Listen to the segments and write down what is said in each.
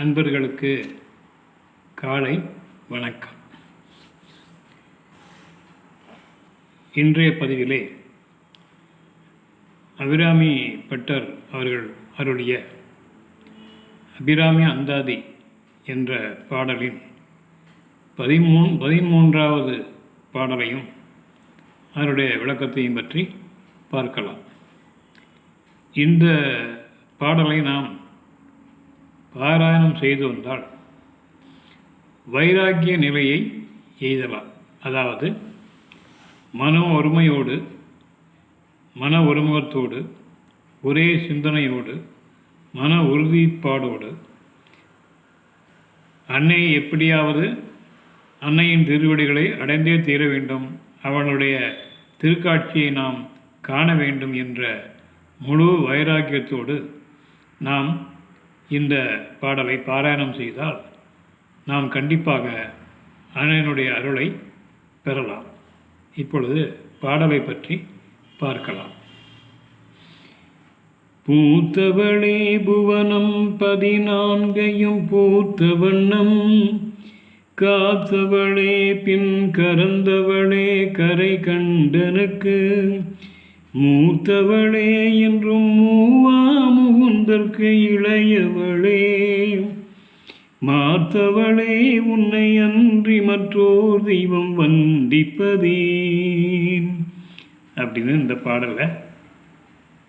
அன்பர்களுக்கு காலை வணக்கம். இன்றைய பதிவிலே அபிராமி பட்டர் அவர்கள் அருளிய அபிராமி அந்தாதி என்ற பாடலின் 13வது பாடலையும் அதனுடைய விளக்கத்தையும் பற்றி பார்க்கலாம். இந்த பாடலை நாம் பாராயணம் செய்து வந்தால் வைராக்கிய நிலையை எய்தலாம். அதாவது மன ஒருமுகத்தோடு ஒரே சிந்தனையோடு மன உறுதிப்பாடோடு அன்னையை எப்படியாவது அன்னையின் திருவடிகளை அடைந்தே தீர வேண்டும், அவளுடைய திருக்காட்சியை நாம் காண வேண்டும் என்ற முழு வைராக்கியத்தோடு நாம் இந்த பாடலை பாராயணம் செய்தால் நாம் கண்டிப்பாக அன்னையினுடைய அருளை பெறலாம். இப்பொழுது பாடலை பற்றி பார்க்கலாம். பூத்தவளே புவனம் 14 பூத்த வண்ணம், காத்தவளே பின் கறந்தவளே கரை கண்டனுக்கு, மூத்தவளே என்றும் மூவா முகுந்தற்கு இளையவளே, மாத்தவளே உன்னை அன்றி மற்றோர் தெய்வம் வந்திப்பதேன் அப்படின்னு இந்த பாடலை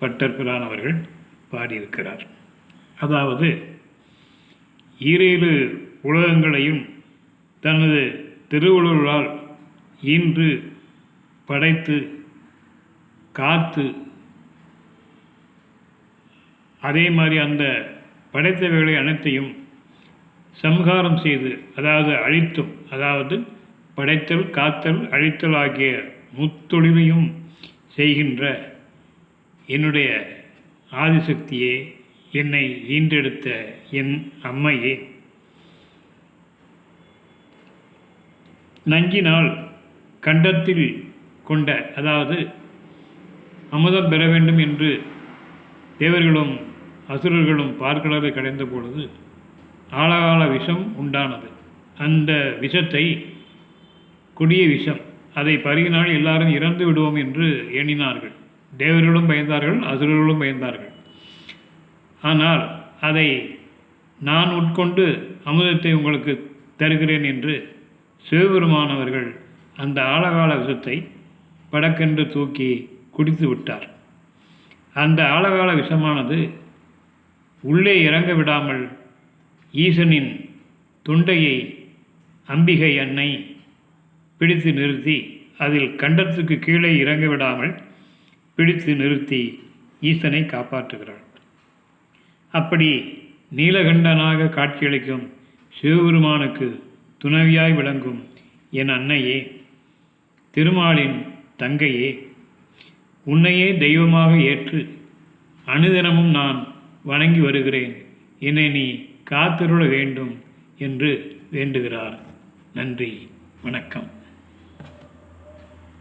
பட்டர் பிரான் அவர்கள் பாடியிருக்கிறார். அதாவது 7 உலகங்களையும் தனது திருவள்ளுவரால் ஈன்று படைத்து காத்து, அதே மாதிரி அந்த படைத்தவைகளை அனைத்தையும் சம்ஹாரம் செய்து, அதாவது அழித்தும், அதாவது படைத்தல் காத்தல் அழித்தல் ஆகிய முத்தொழிவையும் செய்கின்ற என்னுடைய ஆதிசக்தியே, என்னை ஈன்றெடுத்த என் அம்மையே, நஞ்சினால் கண்டத்தில் கொண்ட, அதாவது அமுதம் பெற வேண்டும் என்று தேவர்களும் அசுரர்களும் பார்க்கடலை கடைந்த பொழுது ஆழகால விஷம் உண்டானது. அந்த விஷத்தை, கொடிய விஷம், அதை பருகினால் எல்லாரும் இறந்து விடுவோம் என்று எண்ணினார்கள். தேவர்களும் பயந்தார்கள், அசுரர்களும் பயந்தார்கள். ஆனால் அதை நான் உட்கொண்டு அமுதத்தை உங்களுக்கு தருகிறேன் என்று சிவபெருமானவர்கள் அந்த ஆழகால விஷத்தை படக்கென்று தூக்கி குடித்து விட்டார். அந்த ஆழகால விஷமானது உள்ளே இறங்க விடாமல் ஈசனின் தொண்டையை அம்பிகை அன்னை பிடித்து நிறுத்தி, அதில் கண்டத்துக்கு கீழே இறங்க விடாமல் பிடித்து நிறுத்தி ஈசனை காப்பாற்றுகிறாள். அப்படி நீலகண்டனாக காட்சியளிக்கும் சிவபெருமானுக்கு துணைவியாய் விளங்கும் என் அன்னையே, திருமாலின் தங்கையே, உன்னையே தெய்வமாக ஏற்று அனுதினமும் நான் வணங்கி வருகிறேன், என்னை நீ காத்திருள வேண்டும் என்று வேண்டுகிறார். நன்றி, வணக்கம்.